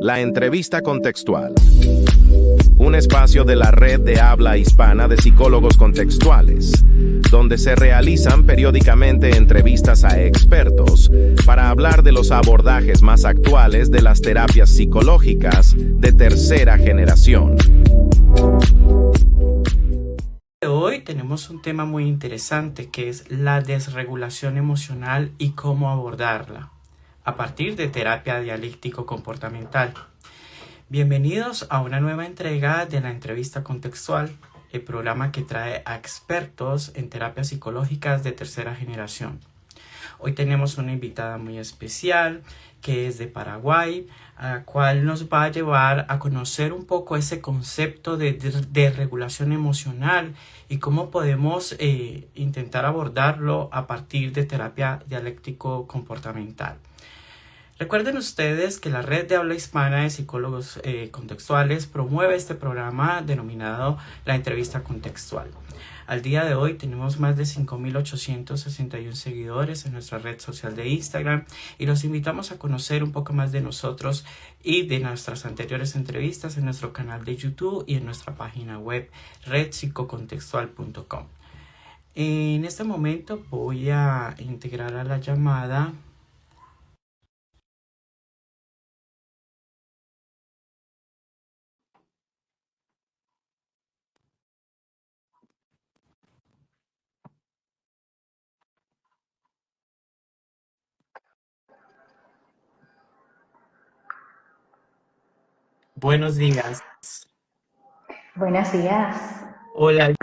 La entrevista contextual. Un espacio de la red de habla hispana de psicólogos contextuales, donde se realizan periódicamente entrevistas a expertos para hablar de los abordajes más actuales de las terapias psicológicas de tercera generación. Hoy tenemos un tema muy interesante que es la desregulación emocional y cómo abordarla a partir de terapia dialéctico-comportamental. Bienvenidos a una nueva entrega de la entrevista contextual, el programa que trae a expertos en terapias psicológicas de tercera generación. Hoy tenemos una invitada muy especial que es de Paraguay, a la cual nos va a llevar a conocer un poco ese concepto de regulación emocional y cómo podemos intentar abordarlo a partir de terapia dialéctico-comportamental. Recuerden ustedes que la red de habla hispana de psicólogos contextuales promueve este programa denominado la entrevista contextual. Al día de hoy tenemos más de 5.861 seguidores en nuestra red social de Instagram y los invitamos a conocer un poco más de nosotros y de nuestras anteriores entrevistas en nuestro canal de YouTube y en nuestra página web redpsicocontextual.com. En este momento voy a integrar a la llamada Buenos días. Buenos días. Hola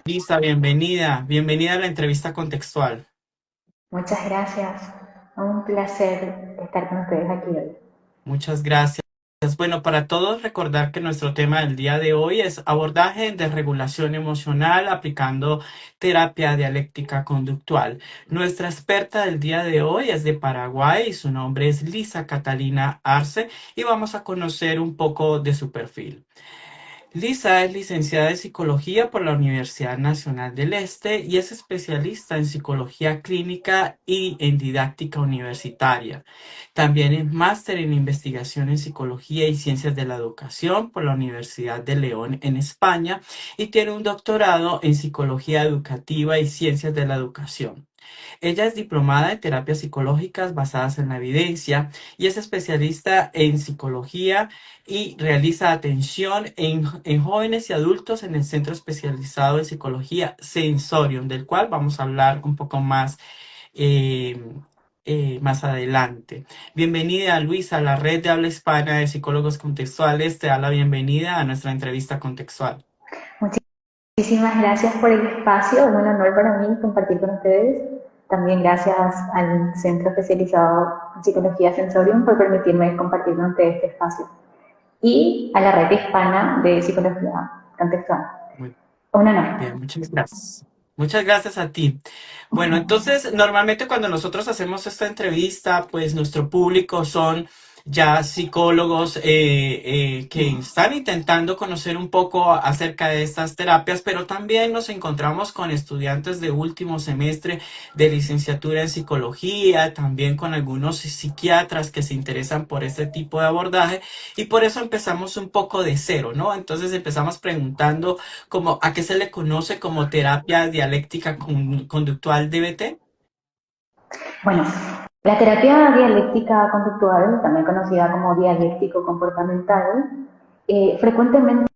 Lisa, bienvenida. Bienvenida a la entrevista contextual. Muchas gracias. Un placer estar con ustedes aquí hoy. Muchas gracias. Bueno, para todos recordar que nuestro tema del día de hoy es abordaje de regulación emocional aplicando terapia dialéctica conductual. Nuestra experta del día de hoy es de Paraguay y su nombre es Lisa Catalina Arce y vamos a conocer un poco de su perfil. Lisa es licenciada en Psicología por la Universidad Nacional del Este y es especialista en Psicología Clínica y en Didáctica Universitaria. También es máster en Investigación en Psicología y Ciencias de la Educación por la Universidad de León en España y tiene un doctorado en Psicología Educativa y Ciencias de la Educación. Ella es diplomada en terapias psicológicas basadas en la evidencia y es especialista en psicología y realiza atención en jóvenes y adultos en el Centro Especializado en Psicología Sensorium, del cual vamos a hablar un poco más, eh, más adelante. Bienvenida, Luisa, a la red de habla hispana de psicólogos contextuales. Te da la bienvenida a nuestra entrevista contextual. Muchísimas gracias por el espacio. Es un honor para mí compartir con ustedes. También gracias al Centro Especializado en Psicología Sensorium por permitirme compartir con ustedes este espacio. Y a la red hispana de Psicología Contextual. Muy Un honor. bien, muchas gracias. Muchas gracias a ti. Bueno, entonces, normalmente cuando nosotros hacemos esta entrevista, pues nuestro público son ya psicólogos que están intentando conocer un poco acerca de estas terapias, pero también nos encontramos con estudiantes de último semestre de licenciatura en psicología, también con algunos psiquiatras que se interesan por este tipo de abordaje y por eso empezamos un poco de cero, ¿no? Entonces empezamos preguntando como a qué se le conoce como terapia dialéctica conductual DBT. Bueno, la terapia dialéctica conductual, también conocida como dialéctico comportamental, frecuentemente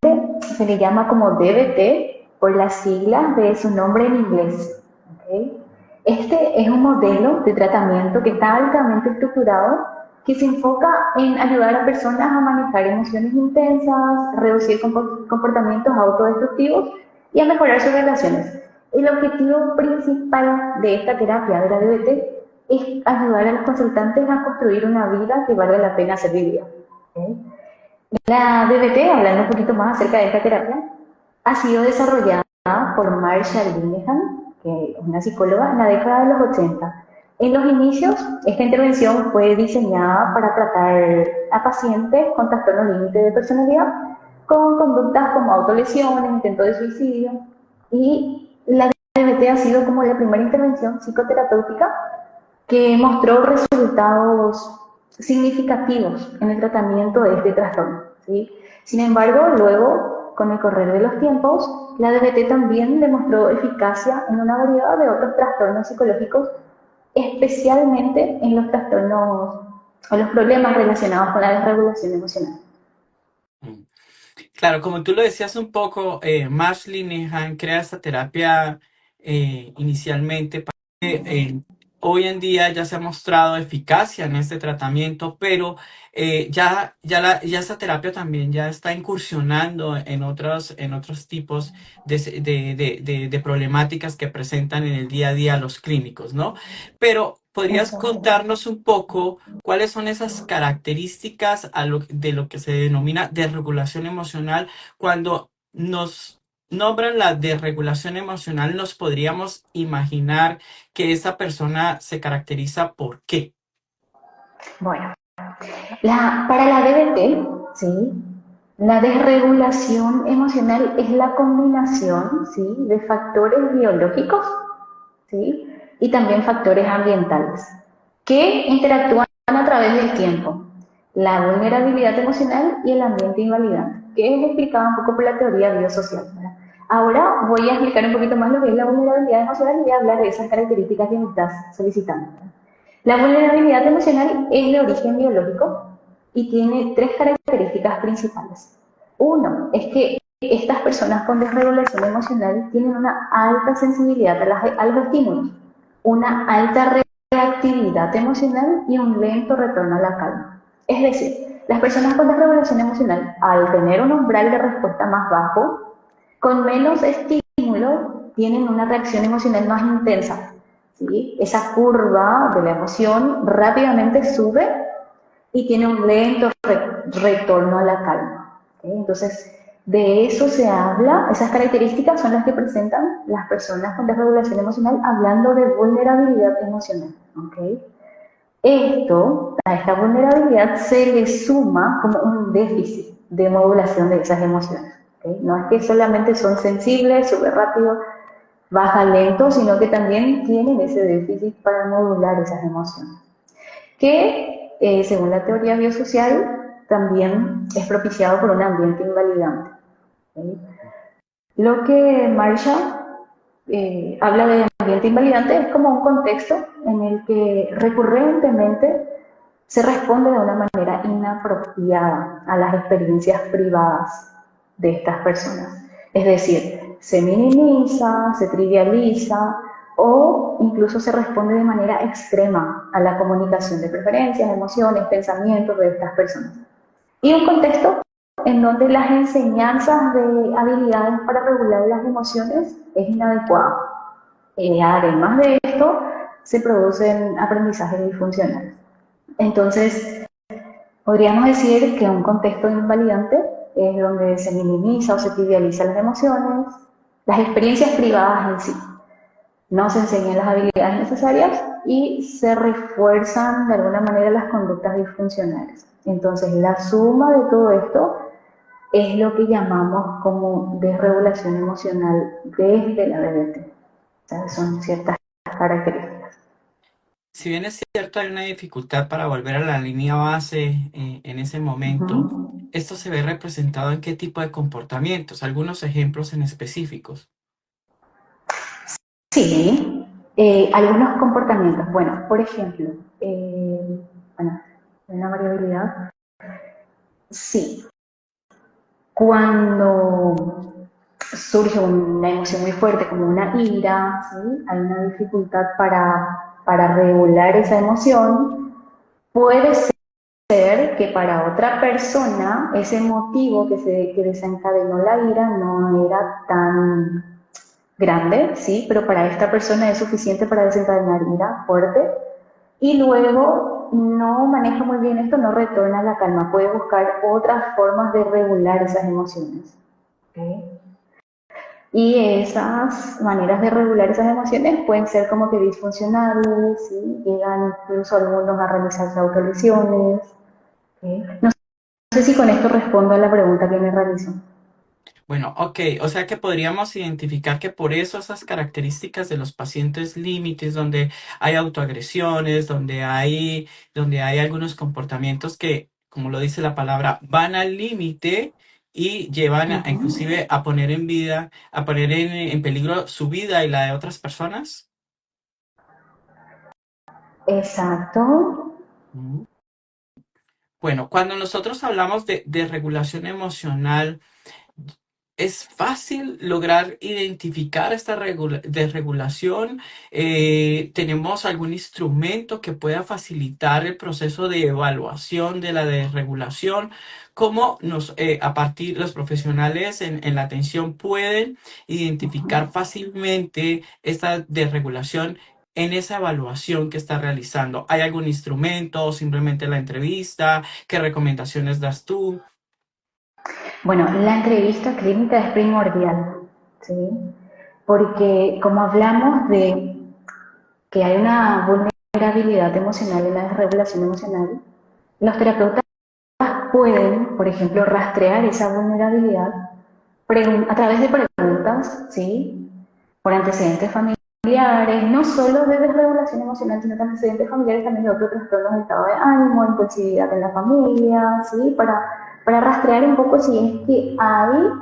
se le llama como DBT por las siglas de su nombre en inglés. ¿Okay? Este es un modelo de tratamiento que está altamente estructurado, que se enfoca en ayudar a personas a manejar emociones intensas, reducir comportamientos autodestructivos y a mejorar sus relaciones. El objetivo principal de esta terapia, de la DBT, es ayudar a los consultantes a construir una vida que valga la pena ser vivida. ¿Okay? La DBT, hablando un poquito más acerca de esta terapia, ha sido desarrollada por Marshall Linehan, que es una psicóloga, en la década de los 80. En los inicios, esta intervención fue diseñada para tratar a pacientes con trastorno límite de personalidad, con conductas como autolesiones, intento de suicidio, y la DBT ha sido como la primera intervención psicoterapéutica que mostró resultados significativos en el tratamiento de este trastorno, ¿sí? Sin embargo, luego, con el correr de los tiempos, la DBT también demostró eficacia en una variedad de otros trastornos psicológicos, especialmente en los trastornos o los problemas relacionados con la desregulación emocional. Mm. Claro, como tú lo decías un poco, Max Linehan crea esta terapia inicialmente. eh, Hoy en día ya se ha mostrado eficacia en este tratamiento, pero ya esta terapia también ya está incursionando en otros tipos de problemáticas que presentan en el día a día los clínicos, ¿no? Pero, ¿podrías Exacto. contarnos un poco cuáles son esas características de lo que se denomina desregulación emocional? Cuando nos nombran la desregulación emocional, nos podríamos imaginar que esa persona se caracteriza por qué. Bueno, para la DBT, ¿sí? La desregulación emocional es la combinación, ¿sí?, de factores biológicos, ¿sí?, y también factores ambientales que interactúan a través del tiempo. La vulnerabilidad emocional y el ambiente invalidante, que es explicado un poco por la teoría biosocial, ¿verdad? Ahora voy a explicar un poquito más lo que es la vulnerabilidad emocional y voy a hablar de esas características que me estás solicitando. La vulnerabilidad emocional es de origen biológico y tiene tres características principales. Uno, es que estas personas con desregulación emocional tienen una alta sensibilidad a los estímulos, una alta reactividad emocional y un lento retorno a la calma. Es decir, las personas con desregulación emocional, al tener un umbral de respuesta más bajo, con menos estímulo, tienen una reacción emocional más intensa, ¿sí? Esa curva de la emoción rápidamente sube y tiene un lento retorno a la calma, ¿okay? Entonces, de eso se habla, esas características son las que presentan las personas con desregulación emocional hablando de vulnerabilidad emocional, ¿okay? A esta vulnerabilidad se le suma como un déficit de modulación de esas emociones, ¿okay? No es que solamente son sensibles, sube rápido, baja lento, sino que también tienen ese déficit para modular esas emociones, que según la teoría biosocial también es propiciado por un ambiente invalidante, ¿sí? Lo que Marshall habla de ambiente invalidante es como un contexto en el que recurrentemente se responde de una manera inapropiada a las experiencias privadas de estas personas. Es decir, se minimiza, se trivializa o incluso se responde de manera extrema a la comunicación de preferencias, emociones, pensamientos de estas personas. Y un contexto en donde las enseñanzas de habilidades para regular las emociones es inadecuado. Además de esto, se producen aprendizajes disfuncionales. Entonces, podríamos decir que un contexto invalidante es donde se minimiza o se trivializa las emociones, las experiencias privadas en sí. No se enseñan las habilidades necesarias y se refuerzan de alguna manera las conductas disfuncionales. Entonces, la suma de todo esto es lo que llamamos como desregulación emocional desde la DBT. O sea, son ciertas características. Si bien es cierto, hay una dificultad para volver a la línea base en ese momento, Uh-huh. esto se ve representado en qué tipo de comportamientos, algunos ejemplos en específicos. Sí, algunos comportamientos. Bueno, por ejemplo, bueno, una variabilidad. Sí, cuando surge una emoción muy fuerte como una ira, ¿sí?, hay una dificultad para regular esa emoción. Puede ser que para otra persona ese motivo que desencadenó la ira no era tan grande, ¿sí? Pero para esta persona es suficiente para desencadenar ira fuerte y luego no maneja muy bien esto, no retorna a la calma, puede buscar otras formas de regular esas emociones, ¿okay? Y esas maneras de regular esas emociones pueden ser como que disfuncionales, ¿sí? Llegan incluso algunos a realizarse autolesiones, ¿okay? No sé si con esto respondo a la pregunta que me realizó. Bueno, ok, o sea que podríamos identificar que por eso esas características de los pacientes límites, donde hay autoagresiones, donde hay algunos comportamientos que, como lo dice la palabra, van al límite y llevan Ujú. inclusive a poner en vida, a poner en peligro su vida y la de otras personas. Exacto. Mm. Bueno, cuando nosotros hablamos de regulación emocional, es fácil lograr identificar esta desregulación. ¿Tenemos algún instrumento que pueda facilitar el proceso de evaluación de la desregulación? ¿Cómo a partir los profesionales en la atención pueden identificar fácilmente esta desregulación en esa evaluación que está realizando? ¿Hay algún instrumento o simplemente la entrevista? ¿Qué recomendaciones das tú? Bueno, la entrevista clínica es primordial, ¿sí? Porque como hablamos de que hay una vulnerabilidad emocional en la desregulación emocional, los terapeutas pueden, por ejemplo, rastrear esa vulnerabilidad a través de preguntas, ¿sí? Por antecedentes familiares, no solo de desregulación emocional, sino de antecedentes familiares también de otros trastornos de estado de ánimo, impulsividad en la familia, ¿sí? Para rastrear un poco si es que hay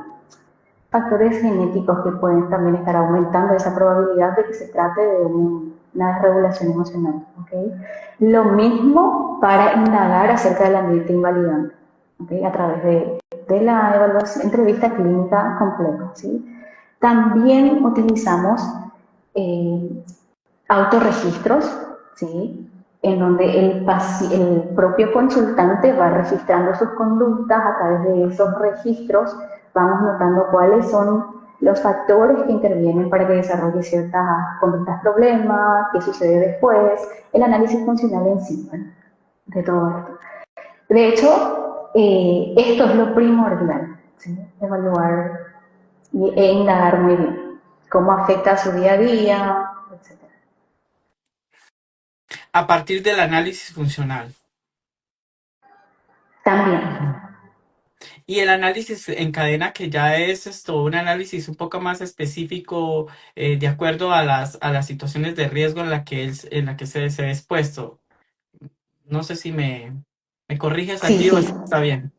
factores genéticos que pueden también estar aumentando esa probabilidad de que se trate de una desregulación emocional. ¿Okay? Lo mismo para indagar acerca del ambiente invalidante, ¿okay? A través de la evaluación, entrevista clínica completa. ¿Sí? También utilizamos eh, autorregistros, ¿sí? En donde el propio consultante va registrando sus conductas a través de esos registros, vamos notando cuáles son los factores que intervienen para que desarrolle ciertas conductas problemas, qué sucede después, el análisis funcional en sí, ¿no? De todo esto. De hecho, esto es lo primordial, ¿sí? Evaluar e indagar muy bien cómo afecta a su día a día, etc. A partir del análisis funcional. También. Ujú. Y el análisis en cadena, que ya es esto, un análisis un poco más específico, de acuerdo a a las situaciones de riesgo en en la que se ve expuesto. No sé si me corriges Sí, allí o sí. está bien.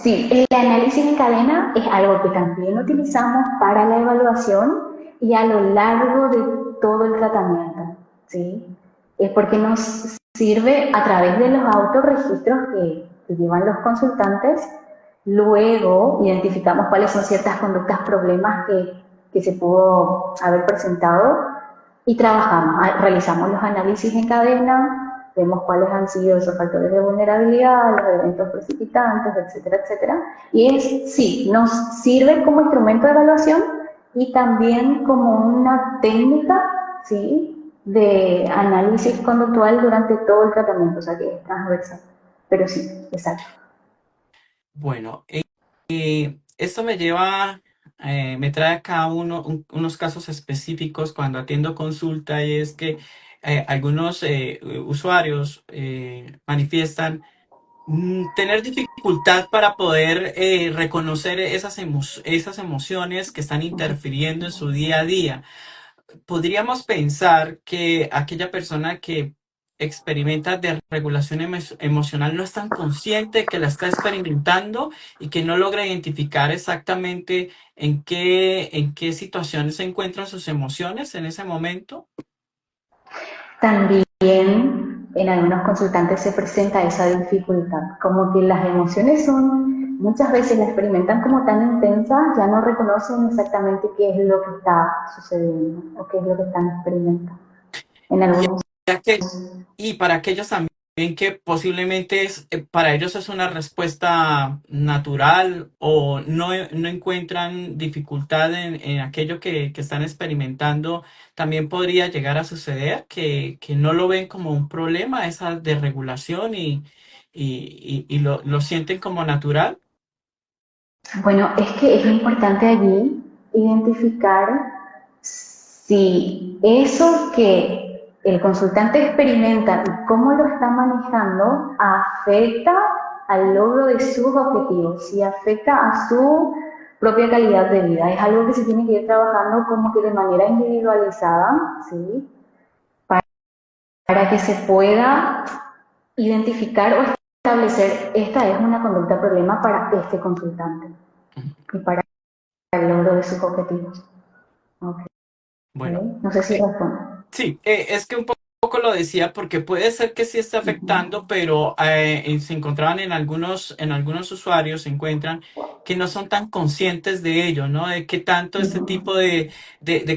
Sí, el análisis en cadena es algo que también utilizamos para la evaluación y a lo largo de todo el tratamiento, ¿sí? Es porque nos sirve a través de los autorregistros que llevan los consultantes, luego identificamos cuáles son ciertas conductas, problemas que se pudo haber presentado y trabajamos, realizamos los análisis en cadena, vemos cuáles han sido esos factores de vulnerabilidad, los eventos precipitantes, etcétera, etcétera. Y sí, nos sirve como instrumento de evaluación y también como una técnica, ¿sí? De análisis conductual durante todo el tratamiento, o sea que es transversal. Pero sí, exacto. Bueno, esto me trae acá unos casos específicos cuando atiendo consulta y es que algunos usuarios manifiestan tener dificultad para poder reconocer esas emociones que están interfiriendo en su día a día. Podríamos pensar que aquella persona que experimenta desregulación emocional no es tan consciente que la está experimentando y que no logra identificar exactamente en qué situaciones se encuentran sus emociones en ese momento. También en algunos consultantes se presenta esa dificultad, como que las emociones son, muchas veces las experimentan como tan intensas, ya no reconocen exactamente qué es lo que está sucediendo o qué es lo que están experimentando. En Y, algunos, y para aquellos también que posiblemente para ellos es una respuesta natural o no encuentran dificultad en aquello que están experimentando, también podría llegar a suceder que no lo ven como un problema, esa desregulación y lo sienten como natural. bueno, es que es importante allí identificar si eso que el consultante experimenta y cómo lo está manejando afecta al logro de sus objetivos, si afecta a su propia calidad de vida. Es algo que se tiene que ir trabajando como que de manera individualizada, ¿sí? Para que se pueda identificar o establecer, esta es una conducta problema para este consultante y para el logro de sus objetivos. Okay. Bueno, No sé si responde. sí, es que un poco lo decía porque puede ser que sí esté afectando, pero se encontraban en algunos usuarios, se encuentran que no son tan conscientes de ello, ¿no? De qué tanto este tipo de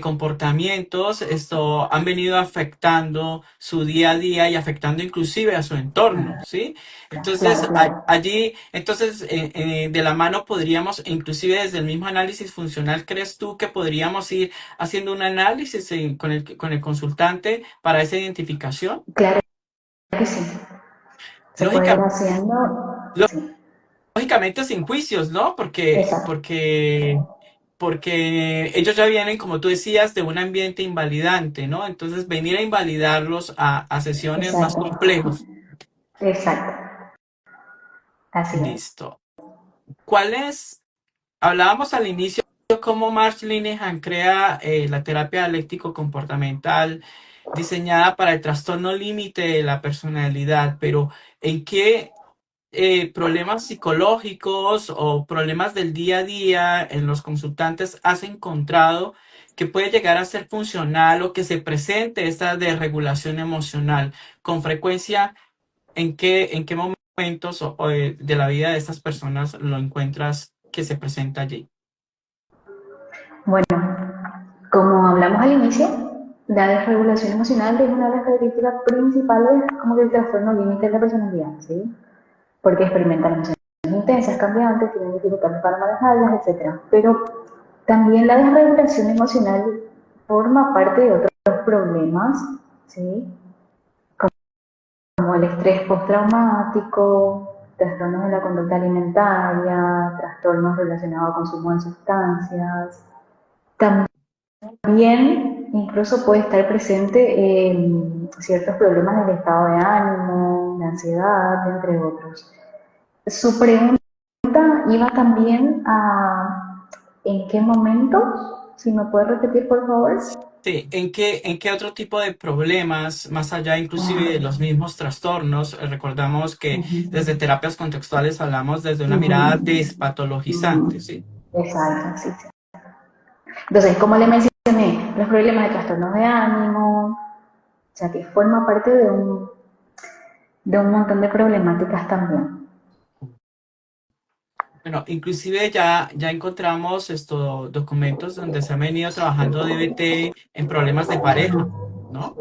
comportamientos esto han venido afectando su día a día y afectando inclusive a su entorno, ¿sí? Entonces, Claro, claro. allí, entonces, de la mano podríamos, inclusive desde el mismo análisis funcional, ¿crees tú que podríamos ir haciendo un análisis con el consultante para esa identificación? Claro que sí. Se puede ir Lógica, haciendo. Sí, lógicamente sin juicios, ¿no? exacto. Porque ellos ya vienen, como tú decías, de un ambiente invalidante, ¿no? Entonces, venir a invalidarlos a sesiones más Exacto. complejas. Exacto. Así es. Listo. ¿Cuál es? Hablábamos al inicio cómo Marsh Linehan crea la terapia dialéctico-comportamental diseñada para el trastorno límite de la personalidad, pero ¿en qué problemas psicológicos o problemas del día a día en los consultantes has encontrado que puede llegar a ser funcional o que se presente esta desregulación emocional? Con frecuencia, ¿en qué momentos de la vida de estas personas lo encuentras que se presenta allí? Bueno, como hablamos al inicio, la desregulación emocional es una de las características principales como del trastorno límite de la personalidad, ¿sí? Porque experimentan emociones intensas, cambiantes, tienen dificultades para manejarlas, etc. Pero también la desregulación emocional forma parte de otros problemas, ¿sí? Como el estrés postraumático, trastornos de la conducta alimentaria, trastornos relacionados con consumo de sustancias. También incluso puede estar presente ciertos problemas del estado de ánimo, de ansiedad, entre otros. Su pregunta iba también a ¿en qué momentos? Si me puede repetir, por favor. Sí, ¿en qué otro tipo de problemas, más allá inclusive de los Ah, mismos trastornos, recordamos que ujú, desde terapias contextuales hablamos desde una mirada ujú, despatologizante, ¿sí? exacto, sí, sí. Entonces, como le mencioné, los problemas de trastornos de ánimo, o sea que forma parte de un montón de problemáticas también. Bueno, inclusive ya encontramos estos documentos donde se ha venido trabajando DBT en problemas de pareja, ¿no?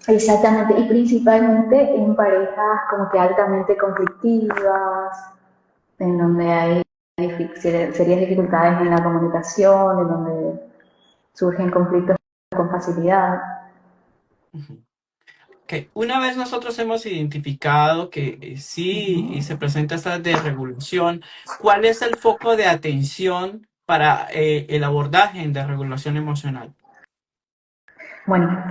Exactamente, y principalmente en parejas como que altamente conflictivas, en donde hay serias dificultades en la comunicación, en donde surgen conflictos con facilidad. Ujú. Ok, una vez nosotros hemos identificado que sí y se presenta esta desregulación, ¿cuál es el foco de atención para el abordaje en desregulación emocional? Bueno,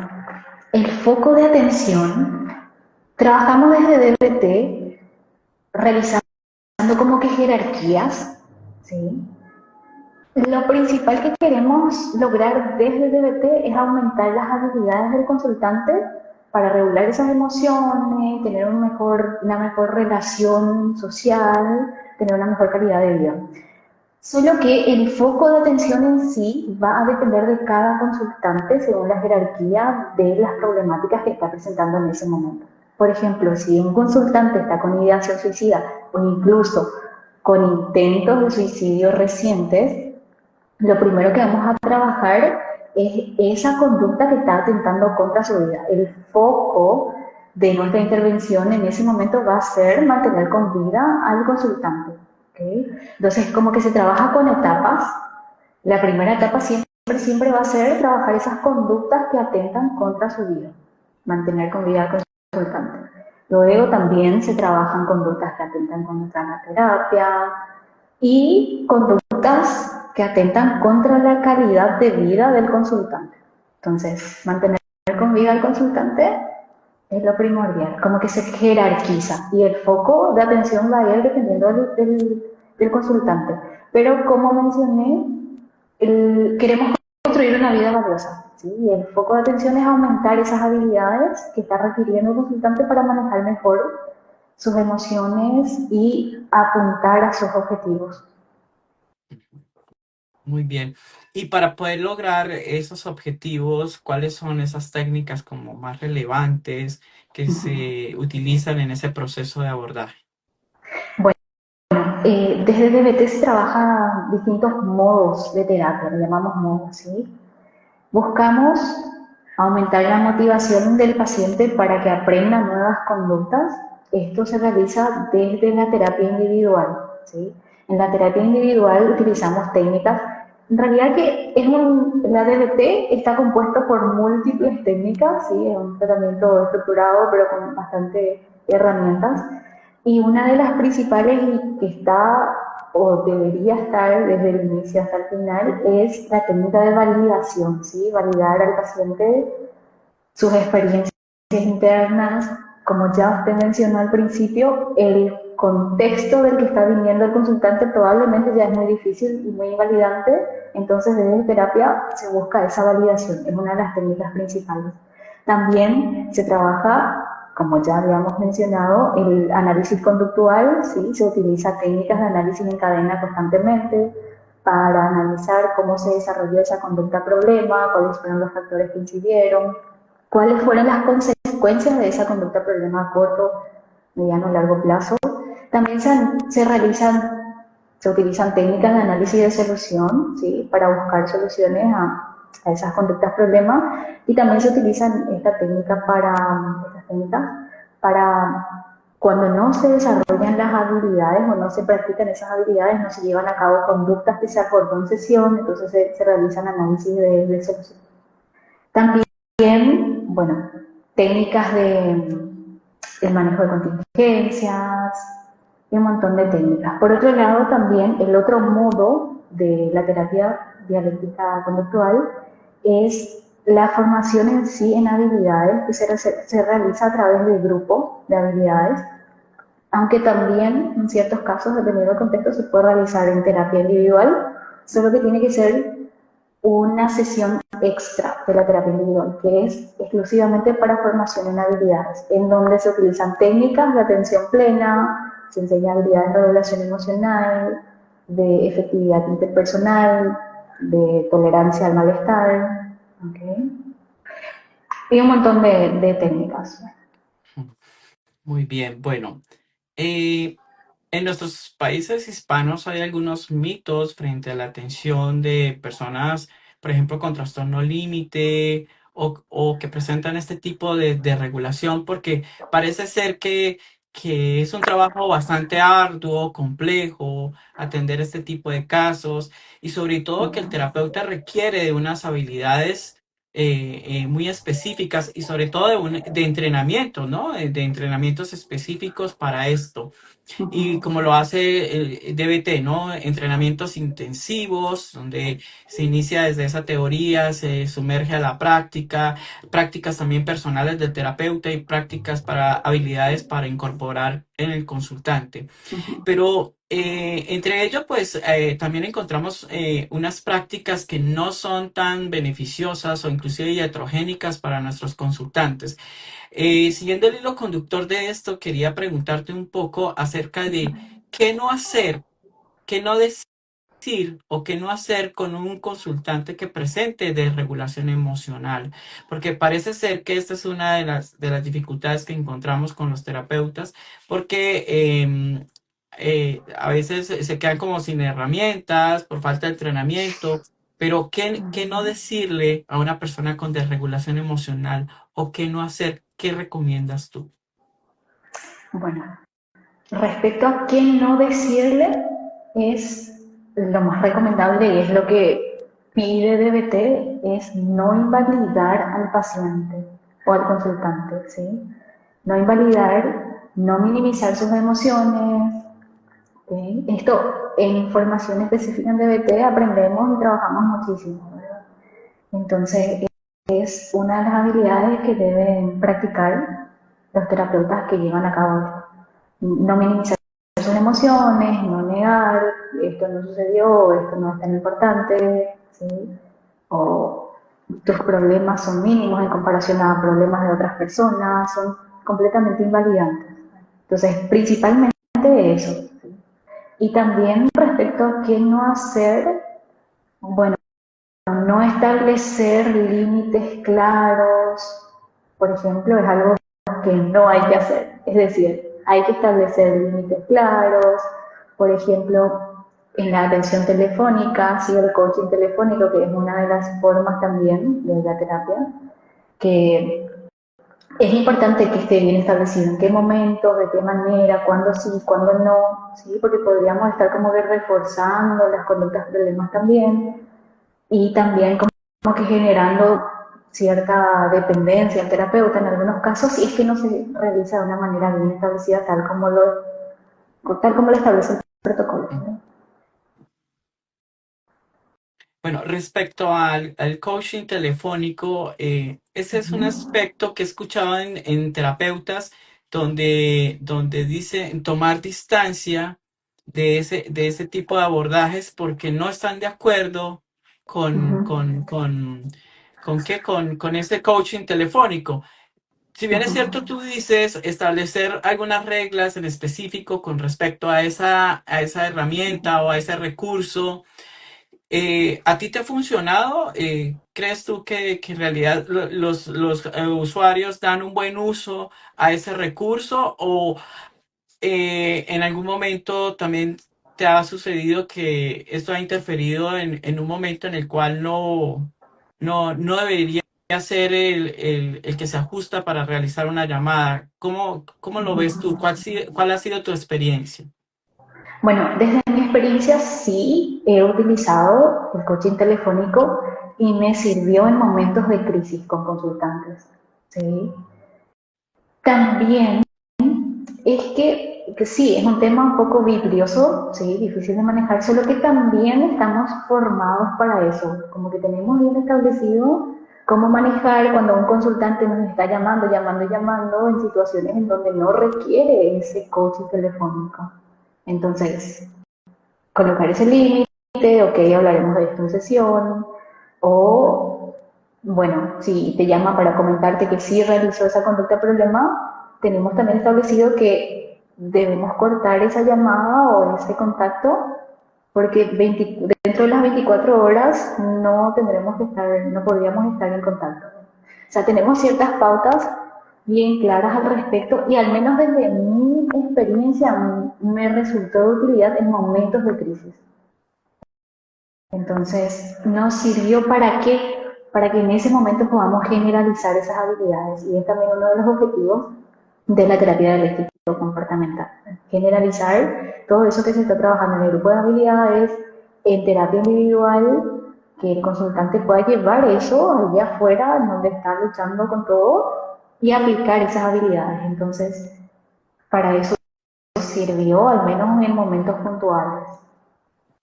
el foco de atención, trabajamos desde DBT realizando como que jerarquías, ¿sí? Lo principal que queremos lograr desde DBT es aumentar las habilidades del consultante para regular esas emociones, tener una mejor relación social, tener una mejor calidad de vida. Solo que el foco de atención en sí va a depender de cada consultante según la jerarquía de las problemáticas que está presentando en ese momento. Por ejemplo, si un consultante está con ideación suicida o incluso con intentos de suicidio recientes, lo primero que vamos a trabajar es esa conducta que está atentando contra su vida. El foco de nuestra intervención en ese momento va a ser mantener con vida al consultante. ¿Okay? Entonces, como que se trabaja con etapas. La primera etapa siempre va a ser trabajar esas conductas que atentan contra su vida, mantener con vida al consultante. Luego también se trabajan conductas que atentan contra la terapia y conductas que atentan contra la calidad de vida del consultante. Entonces, mantener con vida al consultante es lo primordial, como que se jerarquiza y el foco de atención va a ir dependiendo del consultante. Pero como mencioné, queremos construir una vida valiosa, ¿sí? Y el foco de atención es aumentar esas habilidades que está requiriendo el consultante para manejar mejor sus emociones y apuntar a sus objetivos. Muy bien. Y para poder lograr esos objetivos, ¿cuáles son esas técnicas como más relevantes que se utilizan en ese proceso de abordaje? Bueno, desde DBT se trabaja distintos modos de terapia, le llamamos modos, ¿sí? Buscamos aumentar la motivación del paciente para que aprenda nuevas conductas. Esto se realiza desde la terapia individual, ¿sí? En la terapia individual utilizamos técnicas. En realidad la DBT está compuesto por múltiples técnicas, ¿sí? Es un tratamiento estructurado pero con bastantes herramientas. Y una de las principales que está o debería estar desde el inicio hasta el final es la técnica de validación, ¿sí? Validar al paciente sus experiencias internas. Como ya usted mencionó al principio, el contexto del que está viniendo el consultante probablemente ya es muy difícil y muy invalidante, entonces desde terapia se busca esa validación, es una de las técnicas principales. También se trabaja, como ya habíamos mencionado, el análisis conductual, ¿sí? Se utiliza técnicas de análisis en cadena constantemente para analizar cómo se desarrolló esa conducta problema, cuáles fueron los factores que incidieron, cuáles fueron las consecuencias de esa conducta problema a corto, mediano o largo plazo. También se utilizan técnicas de análisis de solución, ¿sí? Para buscar soluciones a esas conductas problemas, y también se utilizan estas técnicas para cuando no se desarrollan las habilidades o no se practican esas habilidades, no se llevan a cabo conductas que se acordó en sesión, entonces se realizan análisis de solución. También, bueno, técnicas el manejo de contingencias y un montón de técnicas. Por otro lado, también el otro modo de la terapia dialéctica conductual es la formación en sí en habilidades que se realiza a través del grupo de habilidades, aunque también en ciertos casos, dependiendo del contexto, se puede realizar en terapia individual, solo que tiene que ser una sesión extra de la terapia individual, que es exclusivamente para formación en habilidades, en donde se utilizan técnicas de atención plena, se enseña habilidades de regulación emocional, de efectividad interpersonal, de tolerancia al malestar, ¿okay? Y un montón de técnicas. Muy bien, bueno. En nuestros países hispanos hay algunos mitos frente a la atención de personas, por ejemplo, con trastorno límite o que presentan este tipo de regulación, porque parece ser que es un trabajo bastante arduo, complejo, atender este tipo de casos y sobre todo que el terapeuta requiere de unas habilidades muy específicas y sobre todo de entrenamiento, ¿no? De entrenamientos específicos para esto y como lo hace el DBT, ¿no? Entrenamientos intensivos, donde se inicia desde esa teoría, se sumerge a la práctica, prácticas también personales del terapeuta y prácticas para habilidades para incorporar en el consultante. Pero entre ello, pues también encontramos unas prácticas que no son tan beneficiosas o inclusive iatrogénicas para nuestros consultantes. Siguiendo el hilo conductor de esto, quería preguntarte un poco acerca de qué no hacer, qué no decir o qué no hacer con un consultante que presente desregulación emocional, porque parece ser que esta es una de las dificultades que encontramos con los terapeutas, porque a veces se quedan como sin herramientas por falta de entrenamiento, pero ¿qué no decirle a una persona con desregulación emocional o qué no hacer? ¿Qué recomiendas tú? Bueno, respecto a qué no decirle, es lo más recomendable y es lo que pide DBT, es no invalidar al paciente o al consultante, ¿sí? No invalidar, no minimizar sus emociones, ¿okay? Esto en formación específica en DBT aprendemos y trabajamos muchísimo, ¿verdad? Entonces, es una de las habilidades que deben practicar los terapeutas que llevan a cabo esto. No minimizar sus son emociones, no negar, esto no sucedió, esto no es tan importante, ¿sí? O tus problemas son mínimos en comparación a problemas de otras personas, son completamente invalidantes. Entonces, principalmente eso. ¿Sí? Y también respecto a qué no hacer, bueno, no establecer límites claros, por ejemplo, es algo que no hay que hacer. Es decir, hay que establecer límites claros, por ejemplo, en la atención telefónica, sí, el coaching telefónico, que es una de las formas también de la terapia, que es importante que esté bien establecido en qué momento, de qué manera, cuándo sí, cuándo no, ¿sí? Porque podríamos estar como que reforzando las conductas problemas también y también como que generando cierta dependencia al terapeuta en algunos casos si es que no se realiza de una manera bien establecida tal como lo establece el protocolo, ¿no? Bueno, respecto al coaching telefónico, ese es un aspecto que he escuchado en terapeutas donde dicen tomar distancia de ese tipo de abordajes porque no están de acuerdo con, Uh-huh, con, con, con ese coaching telefónico. Si bien es cierto, uh-huh. tú dices establecer algunas reglas en específico con respecto a esa herramienta o a ese recurso. ¿A ti te ha funcionado? ¿Crees tú que en realidad los usuarios dan un buen uso a ese recurso o en algún momento también te ha sucedido que esto ha interferido en un momento en el cual no debería ser el que se ajusta para realizar una llamada? ¿Cómo lo ves tú? ¿Cuál ha sido tu experiencia? Bueno, desde mi experiencia sí he utilizado el coaching telefónico y me sirvió en momentos de crisis con consultantes, ¿sí? También es que sí, es un tema un poco vidrioso, sí, difícil de manejar, solo que también estamos formados para eso, como que tenemos bien establecido cómo manejar cuando un consultante nos está llamando en situaciones en donde no requiere ese coaching telefónico. Entonces, colocar ese límite, ok, hablaremos de esto en sesión, o bueno, si te llama para comentarte que sí realizó esa conducta problema, tenemos también establecido que debemos cortar esa llamada o ese contacto porque dentro de las 24 horas no tendremos que estar, no podríamos estar en contacto. O sea, tenemos ciertas pautas bien claras al respecto y al menos desde mi experiencia me resultó de utilidad en momentos de crisis. Entonces, nos sirvió para qué? Para que en ese momento podamos generalizar esas habilidades y es también uno de los objetivos de la terapia dialéctico comportamental. Generalizar todo eso que se está trabajando en el grupo de habilidades, en terapia individual, que el consultante pueda llevar eso allá afuera, en donde está luchando con todo, y aplicar esas habilidades. Entonces, para eso sirvió, al menos en momentos puntuales.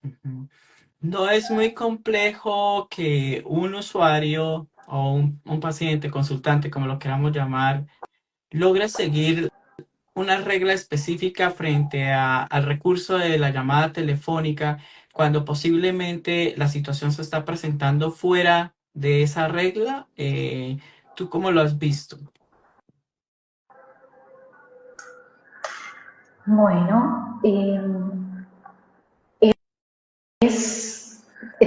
Ujú. No es muy complejo que un usuario o un paciente, consultante, como lo queramos llamar, logre seguir una regla específica frente al recurso de la llamada telefónica cuando posiblemente la situación se está presentando fuera de esa regla. ¿Tú cómo lo has visto? Bueno, es,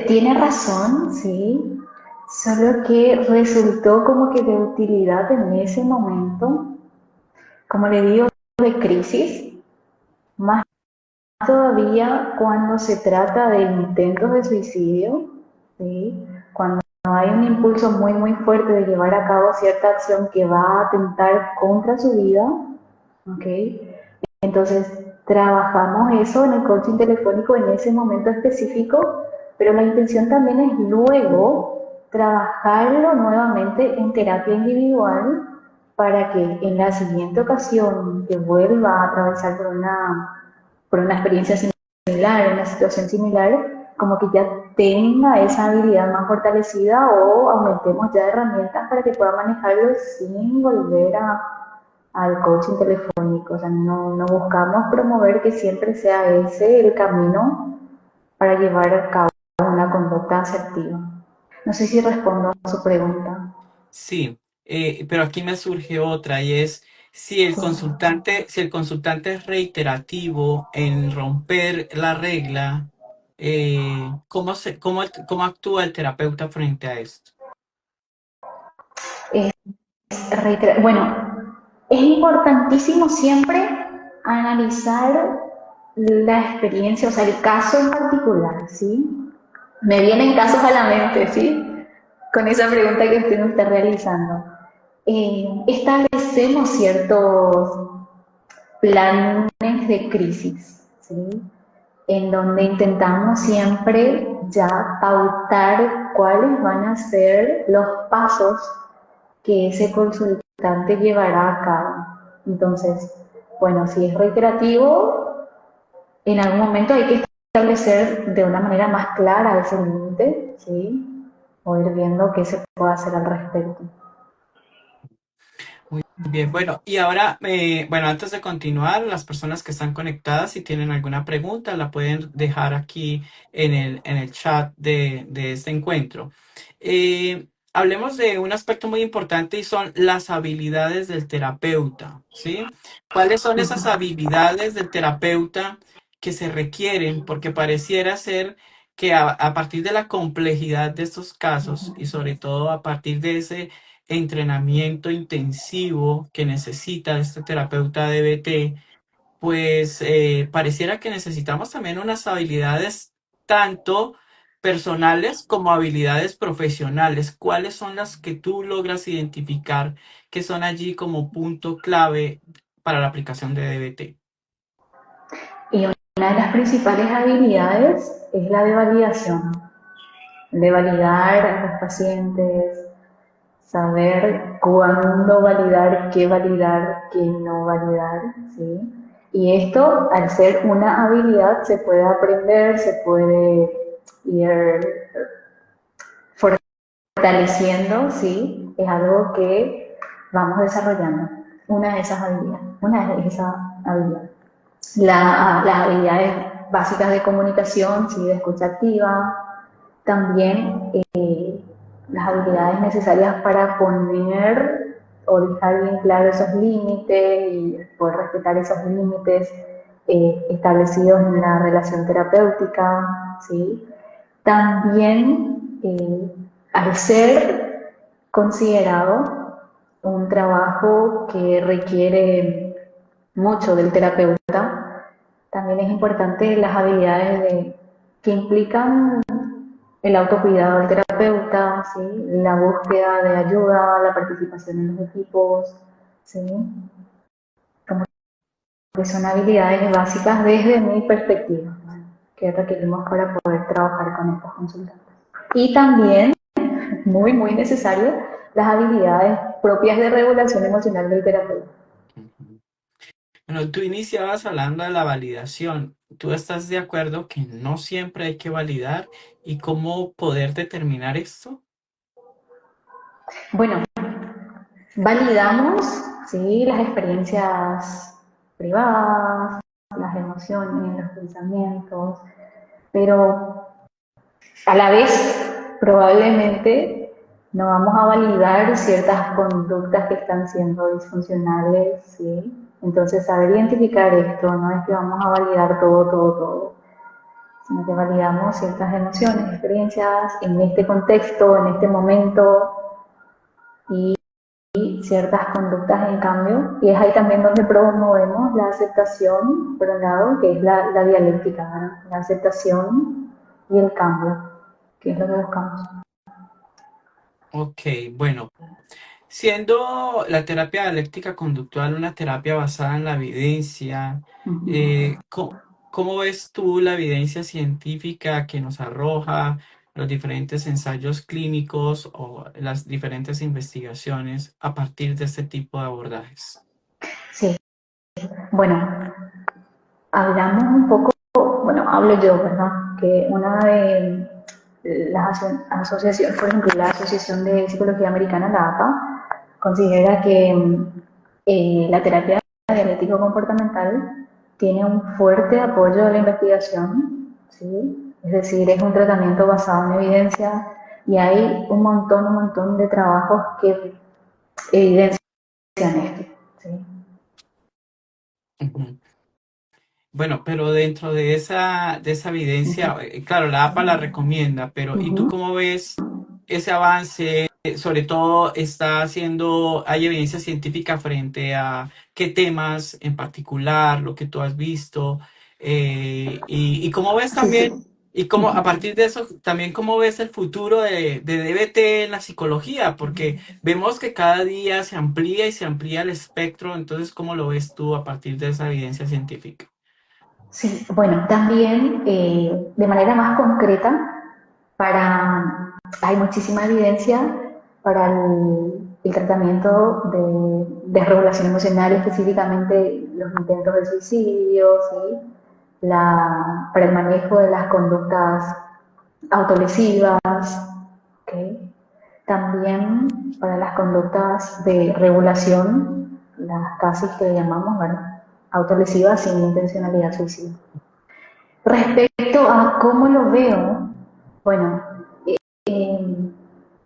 tiene razón, sí, solo que resultó como que de utilidad en ese momento, como le digo, de crisis, más todavía cuando se trata de intentos de suicidio, ¿sí? Cuando hay un impulso muy, muy fuerte de llevar a cabo cierta acción que va a atentar contra su vida, ¿ok? Entonces, trabajamos eso en el coaching telefónico en ese momento específico, pero la intención también es luego trabajarlo nuevamente en terapia individual para que en la siguiente ocasión que vuelva a atravesar por una experiencia similar, una situación similar, como que ya tenga esa habilidad más fortalecida o aumentemos ya herramientas para que pueda manejarlo sin volver al coaching telefónico. O sea, no buscamos promover que siempre sea ese el camino para llevar a cabo una conducta asertiva. No sé si respondo a su pregunta. Sí, pero aquí me surge otra y es Sí. si el consultante es reiterativo en romper la regla, ¿cómo actúa el terapeuta frente a esto? Es bueno, es importantísimo siempre analizar la experiencia, o sea, el caso en particular, ¿sí? Me vienen casos a la mente, ¿sí? Con esa pregunta que usted nos está realizando. Establecemos ciertos planes de crisis, ¿sí? En donde intentamos siempre ya pautar cuáles van a ser los pasos que ese consultante llevará a cabo. Entonces, bueno, si es reiterativo, en algún momento hay que establecer de una manera más clara ese límite, ¿sí? O ir viendo qué se puede hacer al respecto. Muy bien, bueno, y ahora, bueno, antes de continuar, las personas que están conectadas, si tienen alguna pregunta, la pueden dejar aquí en el chat de este encuentro. Hablemos de un aspecto muy importante y son las habilidades del terapeuta, ¿sí? ¿Cuáles son esas habilidades del terapeuta que se requieren? Porque pareciera ser que a partir de la complejidad de estos casos y sobre todo a partir de ese entrenamiento intensivo que necesita este terapeuta DBT, pues pareciera que necesitamos también unas habilidades tanto personales como habilidades profesionales. ¿Cuáles son las que tú logras identificar que son allí como punto clave para la aplicación de DBT? Y una de las principales habilidades es la de validación, de validar a los pacientes, saber cuándo validar, qué no validar, ¿sí? Y esto, al ser una habilidad, se puede aprender, se puede ir fortaleciendo, ¿sí? Es algo que vamos desarrollando. Una de esas habilidades. Las habilidades básicas de comunicación, ¿sí? De escucha activa, también las habilidades necesarias para poner o dejar bien claro esos límites y poder respetar esos límites establecidos en la relación terapéutica, ¿sí? También, al ser considerado un trabajo que requiere mucho del terapeuta, también es importante las habilidades que implican el autocuidado del terapeuta, ¿sí? La búsqueda de ayuda, la participación en los equipos, ¿sí? Como que son habilidades básicas desde mi perspectiva, ¿no? Que requerimos para poder trabajar con estos consultantes. Y también, muy necesario, las habilidades propias de regulación emocional del terapeuta. Bueno, tú iniciabas hablando de la validación. ¿Tú estás de acuerdo que no siempre hay que validar y cómo poder determinar esto? Bueno, validamos, ¿sí? Las experiencias privadas, las emociones, los pensamientos, pero a la vez probablemente no vamos a validar ciertas conductas que están siendo disfuncionales, ¿sí? Entonces, saber identificar esto, no es que vamos a validar todo, sino que validamos ciertas emociones, experiencias en este contexto, en este momento, y ciertas conductas en cambio, y es ahí también donde promovemos la aceptación, por un lado, que es la dialéctica, ¿no? La aceptación y el cambio, que es lo que buscamos. Ok, bueno, siendo la terapia dialéctica conductual una terapia basada en la evidencia, ¿cómo ves tú la evidencia científica que nos arroja los diferentes ensayos clínicos o las diferentes investigaciones a partir de este tipo de abordajes? Sí, bueno, hablamos un poco, bueno, hablo yo, ¿verdad? Que una de las asociaciones, por ejemplo, la Asociación de Psicología Americana, la APA, considera que La terapia dialéctico-comportamental tiene un fuerte apoyo de la investigación, ¿sí? Es decir, es un tratamiento basado en evidencia y hay un montón de trabajos que evidencian esto, ¿sí? Ujú. Bueno, pero dentro de esa evidencia, claro, la APA la recomienda, pero ¿y tú Ujú. cómo ves ese avance? Sobre todo está haciendo, hay evidencia científica frente a qué temas en particular, lo que tú has visto, y cómo ves Sí, sí. también, y cómo a partir de eso también cómo ves el futuro de DBT en la psicología, porque vemos que cada día se amplía y se amplía el espectro, entonces ¿cómo lo ves tú a partir de esa evidencia científica? Sí, bueno, también de manera más concreta, hay muchísima evidencia para el tratamiento de desregulación emocional, específicamente los intentos de suicidio, ¿sí? Para el manejo de las conductas autolesivas, ¿okay? También para las conductas de regulación, las CASIS que llamamos, ¿verdad? Autolesivas sin intencionalidad suicida. Respecto a cómo lo veo, bueno, eh,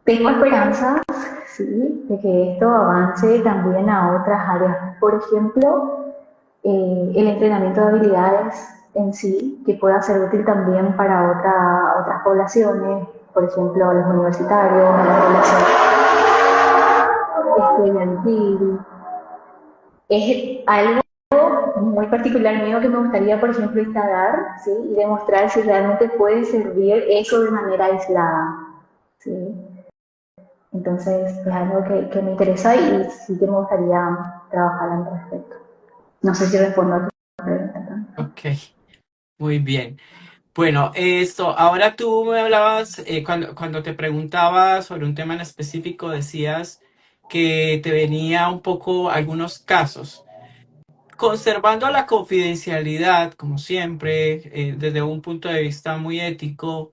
tengo esperanzas, sí, de que esto avance también a otras áreas. Por ejemplo, el entrenamiento de habilidades en sí, que pueda ser útil también para otras poblaciones, por ejemplo, a los universitarios, a la población estudiantil. Es algo muy particular mío que me gustaría, por ejemplo, instalar, ¿sí? Y demostrar si realmente puede servir eso de manera aislada, ¿sí? Entonces, es algo que me interesa y sí que me gustaría trabajar al respecto. No sé si respondo a tu pregunta, ¿no? Ok, muy bien. Bueno, esto, ahora tú me hablabas, cuando te preguntaba sobre un tema en específico, decías que te venía un poco algunos casos. Conservando la confidencialidad, como siempre, desde un punto de vista muy ético,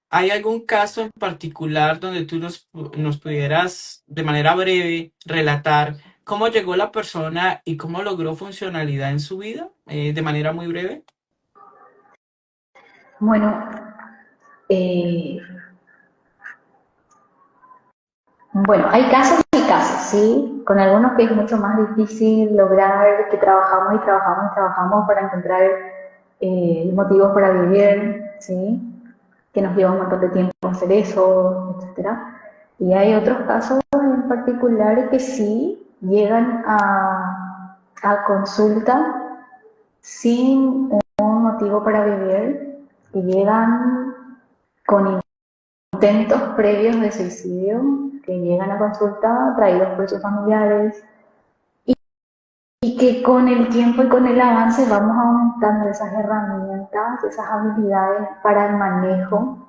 ¿hay algún caso en particular donde tú nos pudieras, de manera breve, relatar cómo llegó la persona y cómo logró funcionalidad en su vida, de manera muy breve? Bueno, eh, bueno, hay casos y casos, ¿sí? Con algunos que es mucho más difícil lograr, que trabajamos para encontrar motivos para vivir, ¿sí? Que nos lleva un montón de tiempo hacer eso, etcétera. Y hay otros casos en particular que sí llegan a consulta sin un motivo para vivir, que llegan con intentos previos de suicidio, que llegan a consulta traídos por sus familiares y que con el tiempo y con el avance vamos aumentando esas herramientas, esas habilidades para el manejo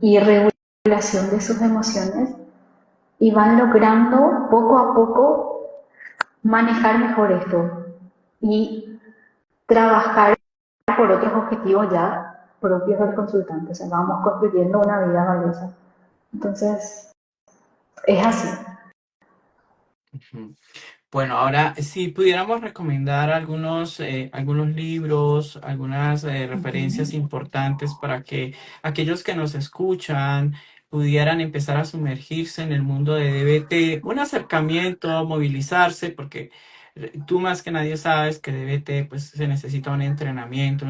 y regulación de sus emociones y van logrando poco a poco manejar mejor esto y trabajar por otros objetivos ya propios del consultante. O sea, vamos construyendo una vida valiosa. Entonces, es así. Ujú. Bueno, ahora si pudiéramos recomendar algunos libros, algunas referencias importantes para que aquellos que nos escuchan pudieran empezar a sumergirse en el mundo de DBT, un acercamiento, movilizarse, porque tú más que nadie sabes que DBT pues se necesita un entrenamiento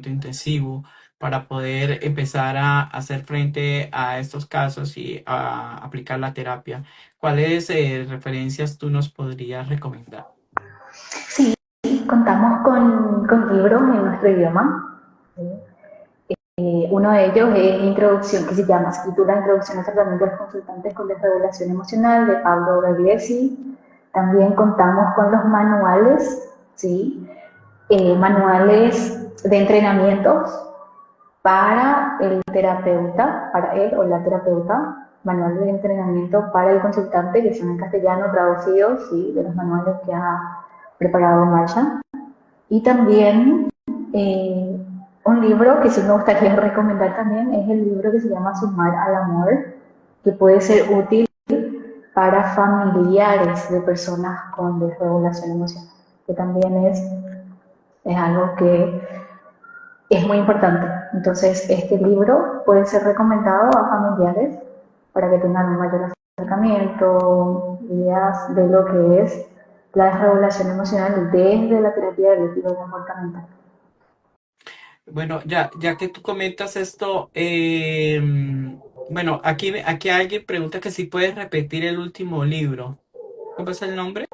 intensivo para poder empezar a hacer frente a estos casos y a aplicar la terapia. ¿Cuáles referencias tú nos podrías recomendar? Sí, contamos con libros en nuestro idioma. Uno de ellos es Introducción, que se titula Introducción al tratamiento de los consultantes con desregulación emocional, de Pablo Gagliesi. También contamos con los manuales, ¿sí? Manuales de entrenamientos para el terapeuta, para él o la terapeuta, manuales de entrenamiento para el consultante, que son en castellano traducidos, ¿sí? De los manuales que ha preparado Marsha. Y también eh, un libro que sí me gustaría recomendar también es el libro que se llama Sumar al Amor, que puede ser útil para familiares de personas con desregulación emocional, que también es algo que es muy importante. Entonces, este libro puede ser recomendado a familiares para que tengan un mayor acercamiento, ideas de lo que es la desregulación emocional desde la terapia dialéctica comportamental. Bueno, ya que tú comentas esto, bueno, aquí alguien pregunta que si puedes repetir el último libro. ¿Cómo es el nombre?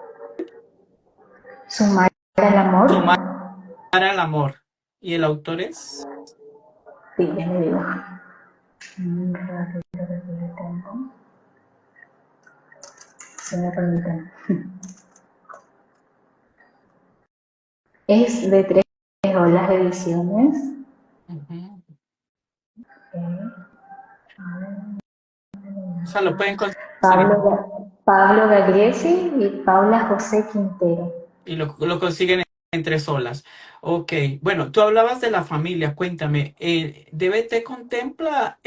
Sumar el amor, Sumar al amor. ¿Y el autor es? sí, ya le digo. Un ratito que le tengo. Si me permiten. Es de Tres Olas Ediciones. Ujú. Eh, O sea, lo pueden conseguir Pablo Gagliesi y Paula José Quintero. y lo consiguen en 3 olas. Ok, bueno, tú hablabas de la familia, cuéntame, ¿DBT contempla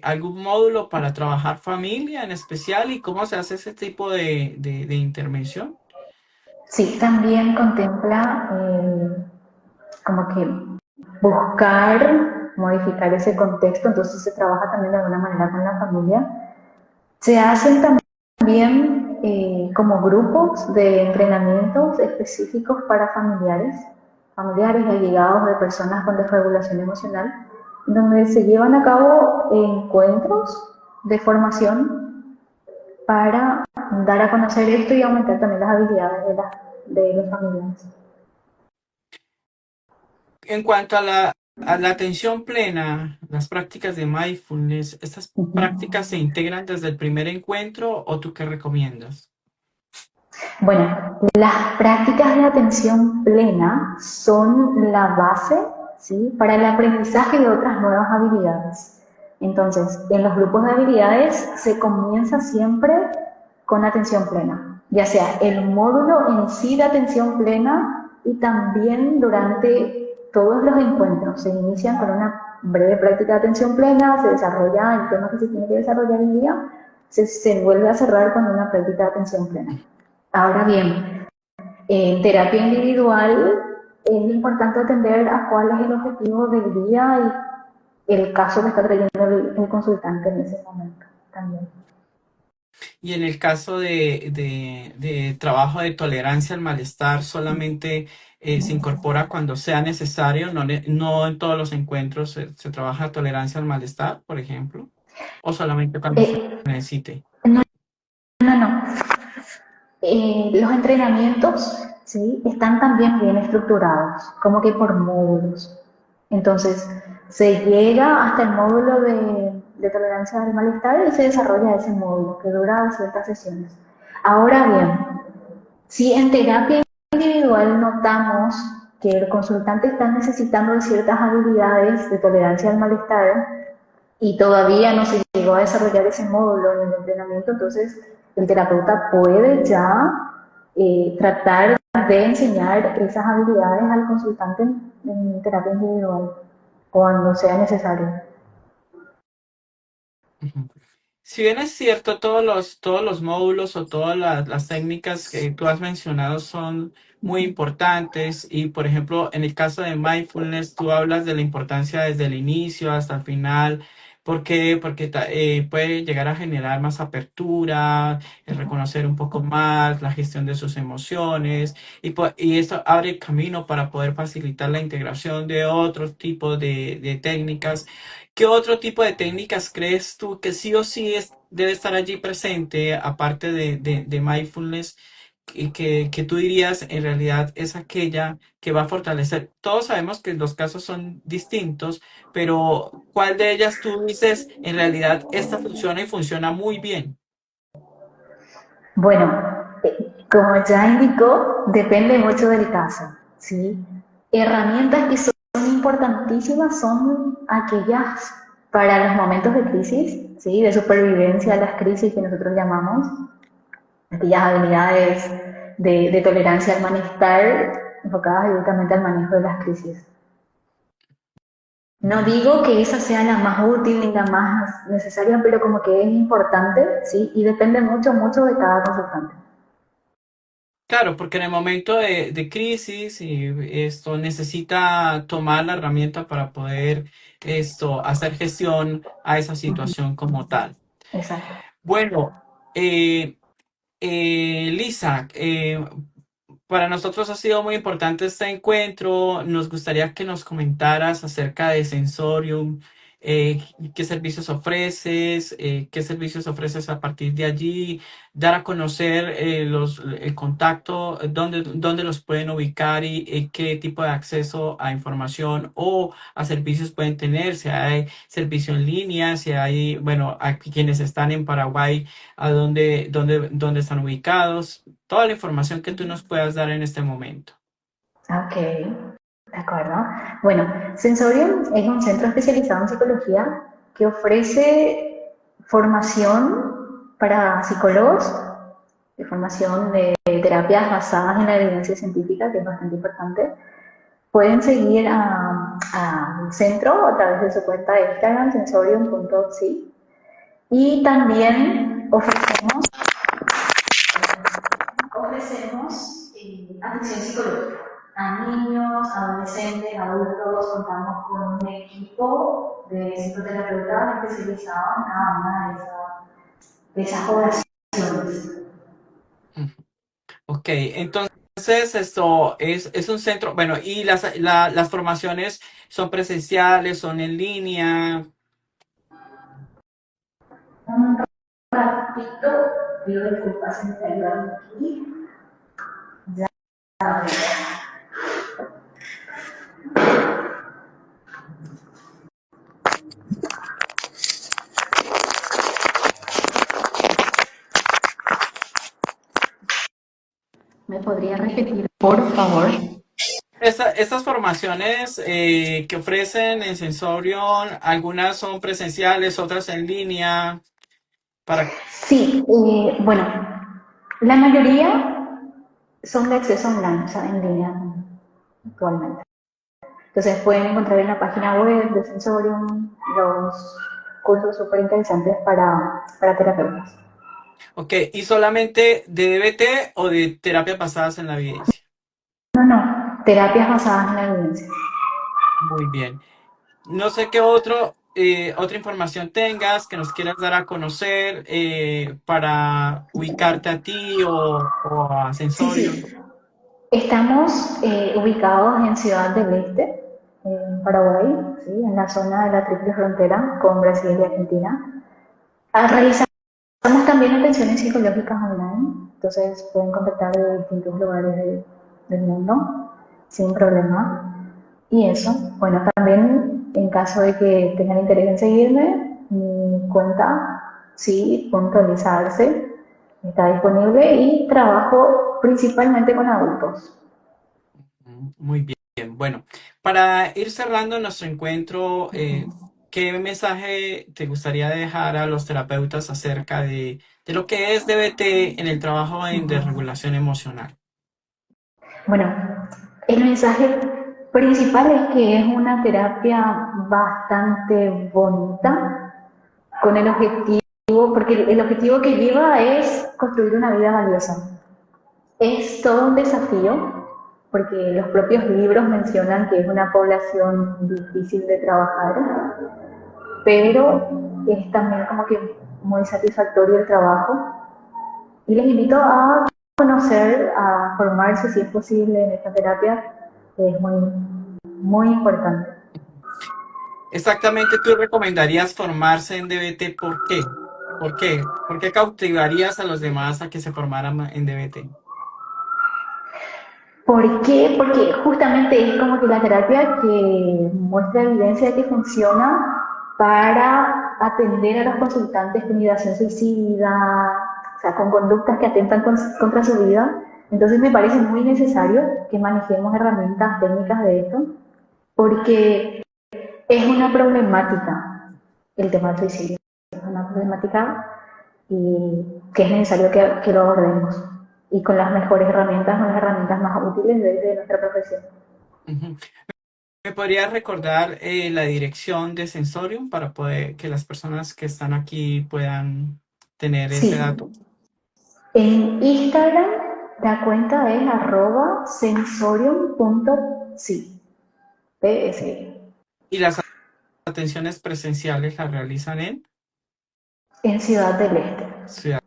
algún módulo para trabajar familia en especial y cómo se hace ese tipo de intervención? Sí, también contempla como que buscar modificar ese contexto, entonces se trabaja también de alguna manera con la familia. Se hacen también como grupos de entrenamientos específicos para familiares allegados de personas con desregulación emocional, donde se llevan a cabo encuentros de formación para dar a conocer esto y aumentar también las habilidades de los familiares. En cuanto a la atención plena, las prácticas de mindfulness, ¿estas prácticas se integran desde el primer encuentro o tú qué recomiendas? Bueno, las prácticas de atención plena son la base, ¿sí?, para el aprendizaje de otras nuevas habilidades. Entonces, en los grupos de habilidades se comienza siempre con atención plena, ya sea el módulo en sí de atención plena y también durante todos los encuentros. Se inician con una breve práctica de atención plena, se desarrolla el tema que se tiene que desarrollar el día, se vuelve a cerrar con una práctica de atención plena. Ahora bien, en terapia individual es importante atender a cuál es el objetivo del día y el caso que está trayendo el consultante en ese momento también. Y en el caso de trabajo de tolerancia al malestar, solamente se incorpora cuando sea necesario, no en todos los encuentros se trabaja tolerancia al malestar, por ejemplo, o solamente cuando se Eh, necesite. no, no, no. Los entrenamientos, ¿sí?, están también bien estructurados, como que por módulos. Entonces, se llega hasta el módulo de tolerancia al malestar y se desarrolla ese módulo que dura ciertas sesiones. Ahora bien, si en terapia individual notamos que el consultante está necesitando de ciertas habilidades de tolerancia al malestar y todavía no se llegó a desarrollar ese módulo en el entrenamiento, entonces el terapeuta puede ya tratar de enseñar esas habilidades al consultante en terapia individual cuando sea necesario. Ujú. Si bien es cierto, todos los módulos o todas las técnicas que tú has mencionado son muy importantes y, por ejemplo, en el caso de mindfulness, tú hablas de la importancia desde el inicio hasta el final. ¿Por qué? Porque puede llegar a generar más apertura, reconocer un poco más la gestión de sus emociones y esto abre el camino para poder facilitar la integración de otros tipos de técnicas. ¿Qué otro tipo de técnicas crees tú que sí o sí debe estar allí presente, aparte de mindfulness, y que tú dirías en realidad es aquella que va a fortalecer? Todos sabemos que los casos son distintos, pero ¿cuál de ellas tú dices en realidad esta funciona y funciona muy bien? Bueno, como ya indicó, depende mucho del caso, ¿sí? Herramientas que son importantísimas son aquellas para los momentos de crisis, ¿sí?, de supervivencia a las crisis que nosotros llamamos, aquellas habilidades de tolerancia al malestar enfocadas directamente al manejo de las crisis. No digo que esa sea la más útil ni la más necesaria, pero como que es importante, ¿sí? Y depende mucho, mucho de cada consultante. Claro, porque en el momento de crisis y esto necesita tomar la herramienta para poder hacer gestión a esa Ujú, situación como tal. exacto. Bueno, eh, Lisa, para nosotros ha sido muy importante este encuentro. Nos gustaría que nos comentaras acerca de Sensorium, qué servicios ofreces, qué servicios ofreces a partir de allí, dar a conocer el contacto, dónde los pueden ubicar y qué tipo de acceso a información o a servicios pueden tener, si hay servicio en línea, si hay, bueno, a quienes están en Paraguay, a dónde están ubicados, toda la información que tú nos puedas dar en este momento. Ok, de acuerdo. Bueno, Sensorium es un centro especializado en psicología que ofrece formación para psicólogos, de formación de terapias basadas en la evidencia científica, que es bastante importante. Pueden seguir al centro a través de su cuenta de Instagram, sensorium.psi. Y también ofrecemos atención psicológica a niños, adolescentes, adultos. Contamos con un equipo de psicoterapeutas especializados en cada una de esas poblaciones. Ok, entonces esto es un centro, bueno, y las formaciones son presenciales, son en línea. Un ratito, pido disculpas en realidad aquí. Ya. ¿Me podría repetir, por favor? Estas formaciones que ofrecen en Sensorion, algunas son presenciales, otras en línea, para... Sí, bueno, la mayoría son de acceso online, o sea, en línea actualmente. Entonces pueden encontrar en la página web de Sensorium los cursos súper interesantes para terapeutas. Ok, ¿y solamente de DBT o de terapias basadas en la evidencia? No, no, terapias basadas en la evidencia. Muy bien. No sé qué otra información tengas que nos quieras dar a conocer para ubicarte a ti o a Sí, Sensorion. sí. Estamos ubicados en Ciudad del Este, en Paraguay, ¿sí? En la zona de la triple frontera con Brasil y Argentina. Realizamos también atenciones psicológicas online, entonces pueden contactar de distintos lugares del mundo sin problema. Y eso, bueno, también en caso de que tengan interés en seguirme, mi cuenta, sí, puntualizarse, está disponible y trabajo principalmente con adultos. Muy bien. Bueno, para ir cerrando nuestro encuentro, ¿qué mensaje te gustaría dejar a los terapeutas acerca de lo que es DBT en el trabajo en desregulación emocional? Bueno, el mensaje principal es que es una terapia bastante bonita, con el objetivo, porque el objetivo que lleva es construir una vida valiosa. Es todo un desafío, porque los propios libros mencionan que es una población difícil de trabajar, pero es también como que muy satisfactorio el trabajo. Y les invito a conocer, a formarse si es posible en esta terapia, que es muy, muy importante. Exactamente, ¿tú recomendarías formarse en DBT? ¿Por qué? ¿Por qué? ¿Por qué cautivarías a los demás a que se formaran en DBT? ¿Por qué? Porque justamente es como que la terapia que muestra evidencia de que funciona para atender a los consultantes con ideación suicida, o sea, con conductas que atentan contra su vida. Entonces me parece muy necesario que manejemos herramientas técnicas de esto, porque es una problemática el tema del suicidio. Es una problemática y que es necesario que lo abordemos. Y con las mejores herramientas, con las herramientas más útiles desde nuestra profesión. Ujú. ¿Me podría recordar la dirección de Sensorium para poder que las personas que están aquí puedan tener ese Sí, dato? en Instagram la cuenta es @sensorium.psi, PSI, Y las atenciones presenciales las realizan en en Ciudad del Este. Ciudad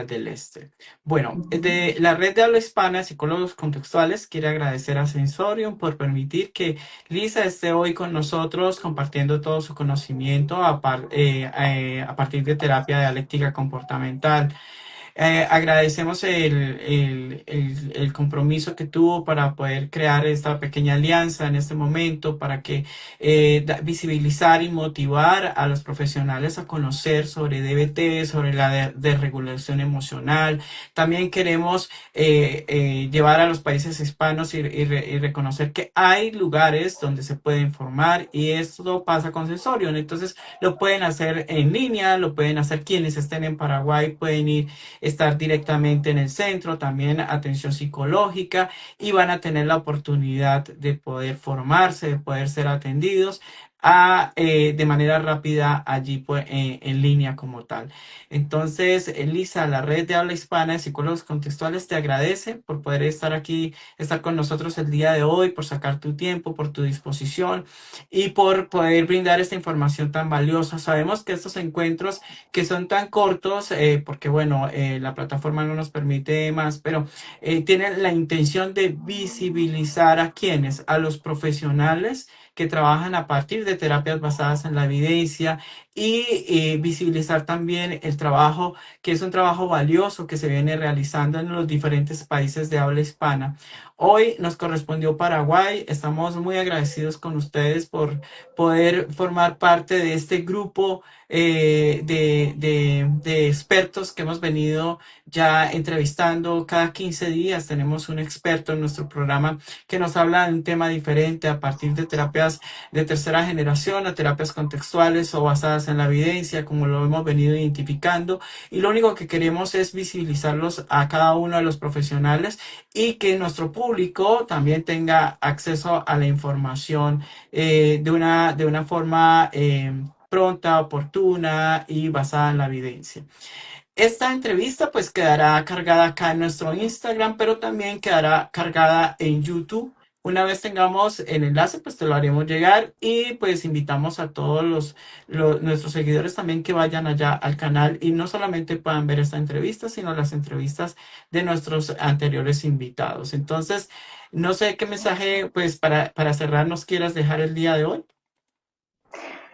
del Este. Bueno, de la red de habla hispana de psicólogos contextuales quiere agradecer a Sensorium por permitir que Lisa esté hoy con nosotros compartiendo todo su conocimiento a partir de terapia dialéctica comportamental. Agradecemos el compromiso que tuvo para poder crear esta pequeña alianza en este momento, para que visibilizar y motivar a los profesionales a conocer sobre DBT, sobre la desregulación emocional. También queremos llevar a los países hispanos y reconocer que hay lugares donde se puede informar y esto pasa con Sensorion. Entonces lo pueden hacer en línea, lo pueden hacer quienes estén en Paraguay, pueden ir estar directamente en el centro, también atención psicológica y van a tener la oportunidad de poder formarse, de poder ser atendidos de manera rápida allí pues, en línea como tal. Entonces, Elisa, la red de habla hispana de psicólogos contextuales te agradece por poder estar aquí, estar con nosotros el día de hoy, por sacar tu tiempo, por tu disposición y por poder brindar esta información tan valiosa. Sabemos que estos encuentros que son tan cortos, porque bueno, la plataforma no nos permite más, pero tienen la intención de visibilizar a quienes, a los profesionales que trabajan a partir de terapias basadas en la evidencia y visibilizar también el trabajo, que es un trabajo valioso que se viene realizando en los diferentes países de habla hispana. Hoy nos correspondió Paraguay, estamos muy agradecidos con ustedes por poder formar parte de este grupo de expertos que hemos venido ya entrevistando. Cada 15 días tenemos un experto en nuestro programa que nos habla de un tema diferente a partir de terapias de tercera generación o terapias contextuales o basadas en la evidencia, como lo hemos venido identificando. Y lo único que queremos es visibilizarlos a cada uno de los profesionales y que nuestro público también tenga acceso a la información de una forma pronta, oportuna y basada en la evidencia. Esta entrevista pues quedará cargada acá en nuestro Instagram, pero también quedará cargada en YouTube. Una vez tengamos el enlace, pues te lo haremos llegar y pues invitamos a todos nuestros seguidores también que vayan allá al canal y no solamente puedan ver esta entrevista, sino las entrevistas de nuestros anteriores invitados. Entonces, no sé qué mensaje pues para cerrar nos quieras dejar el día de hoy.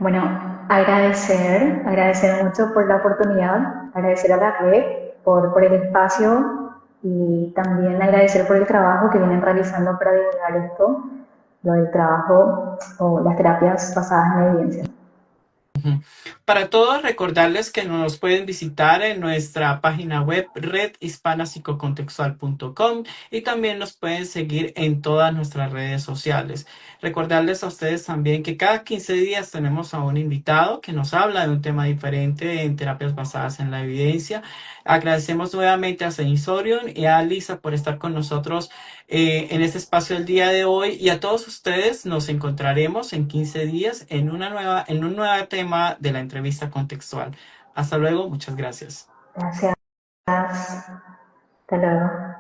Bueno, agradecer mucho por la oportunidad, agradecer a la red por el espacio y también agradecer por el trabajo que vienen realizando para divulgar esto, lo del trabajo o las terapias basadas en la evidencia. Para todos, recordarles que nos pueden visitar en nuestra página web redhispanapsicocontextual.com y también nos pueden seguir en todas nuestras redes sociales. Recordarles a ustedes también que cada 15 días tenemos a un invitado que nos habla de un tema diferente en terapias basadas en la evidencia. Agradecemos nuevamente a Sensorium y a Lisa por estar con nosotros en este espacio el día de hoy y a todos ustedes nos encontraremos en 15 días en un nuevo tema de la entrevista contextual. Hasta luego, muchas gracias. Gracias. Hasta luego.